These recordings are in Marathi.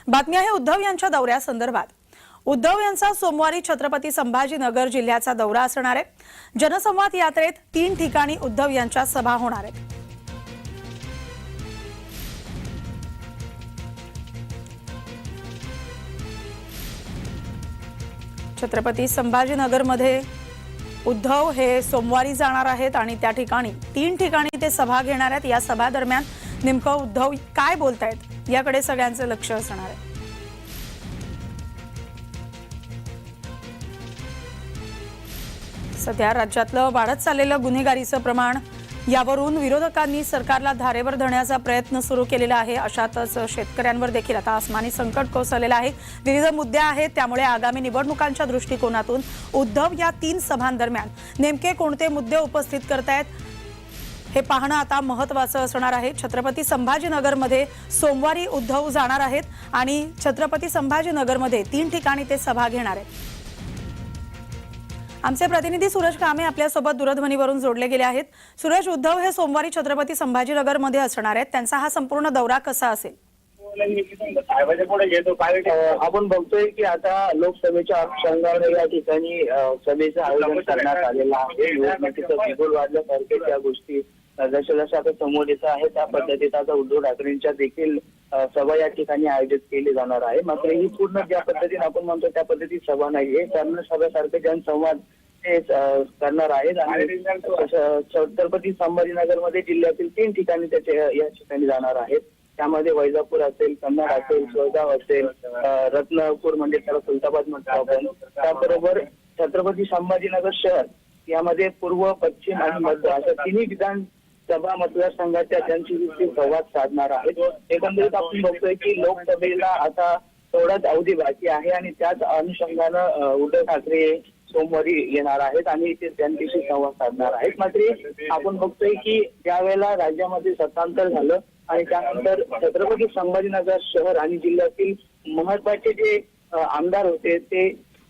बातमी आहे उद्धव यांच्या दौऱ्यासंदर्भात। उद्धव यांचा सोमवारी छत्रपती संभाजीनगर जिल्ह्याचा दौरा असणार आहे। जनसंवाद यात्रेत 3 ठिकाणी उद्धव यांच्या सभा होणार आहेत। छत्रपती संभाजीनगरमध्ये उद्धव हे सोमवारी जाणार आहेत आणि त्या ठिकाणी 3 ठिकाणी ते सभा घेणार आहेत। या सभा दरम्यान नेमकं उद्धव काय बोलतायत याकडे सगळ्यांचं लक्ष असणार आहे। सध्या राज्यातलं वाढत चाललेलं गुन्हेगारीचं प्रमाण यावरून विरोधकांनी सरकारला धारेवर धरण्याचा प्रयत्न सुरू केलेला आहे। अशातच शेतकऱ्यांवर देखील आता आसमानी संकट कोसळलेलं आहे। विविध मुद्दे आहेत, त्यामुळे आगामी निवडणुकांच्या दृष्टिकोनातून उद्धव या 3 सभांदरम्यान नेमके कोणते मुद्दे उपस्थित करतायत हे पाहणं आता महत्त्वाचं असणार आहे। छत्रपती संभाजीनगरमध्ये सोमवारी उद्धव जाणार आहेत आणि छत्रपती संभाजीनगरमध्ये 3 ठिकाणी ते सभा घेणार आहेत। आमचे प्रतिनिधी सूरज कामे आपल्या सोबत दूरध्वनीवरून जोडले गेले आहेत। सूरज, उद्धव हे सोमवारी छत्रपती संभाजीनगरमध्ये असणार आहेत, त्यांचा हा संपूर्ण दौरा कसा असेल? आपण बघतोय की आता लोकसभेच्या अनुषंगाने या ठिकाणी सभेचं आयोजन करण्यात आलेलं आहे। निवडणुकीचं बिगुल वाढल्यासारखे त्या गोष्टी जशा जशा आता समोर येत आहे त्या पद्धतीत आता उद्धव ठाकरेंच्या देखील सभा या ठिकाणी आयोजित केली जाणार आहे। मात्र ही पूर्ण ज्या पद्धतीने आपण म्हणतो त्या पद्धतीत सभा नाहीये, कारण सभेसारखे जनसंवाद ते करणार आहेत आणि छत्रपती संभाजीनगरमध्ये जिल्ह्यातील 3 ठिकाणी त्याचे या ठिकाणी जाणार आहेत। त्यामध्ये वैजापूर असेल, कन्नड असेल, सोयगाव असेल, रत्नापूर म्हणजे त्याला खुलताबाद म्हणतो आपण, त्याबरोबर छत्रपती संभाजीनगर शहर यामध्ये पूर्व, पश्चिम आणि मध्य अशा 3 विधानसभा मतदारसंघाच्या जनतेशी संवाद साधणार आहेत। एकंदरीत आपण बघतोय की लोकसभेला आता थोडाच अवधी बाकी आहे आणि त्याच अनुषंगानं उद्धव ठाकरे सोमवारी येणार आहेत आणि ते जनतेशी संवाद साधणार आहेत। मात्र आपण बघतोय की ज्यावेळेला राज्यामध्ये सत्तांतर झालं आणि त्यानंतर छत्रपती संभाजीनगर शहर आणि जिल्ह्यातील महत्वाचे जे आमदार होते ते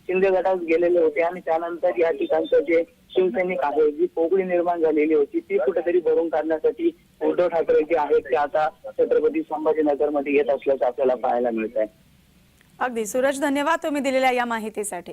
शिंदे गटात गेलेले होते आणि त्यानंतर या ठिकाणचं जे शिवसैनिक आहे, जी पोकळी निर्माण झालेली होती ती कुठेतरी भरून काढण्यासाठी उद्धव ठाकरे जे आहेत ते आता छत्रपती संभाजीनगरमध्ये येत असल्याचं आपल्याला पाहायला मिळत आहे। अगदी सूरज, धन्यवाद तुम्ही दिलेल्या या माहितीसाठी।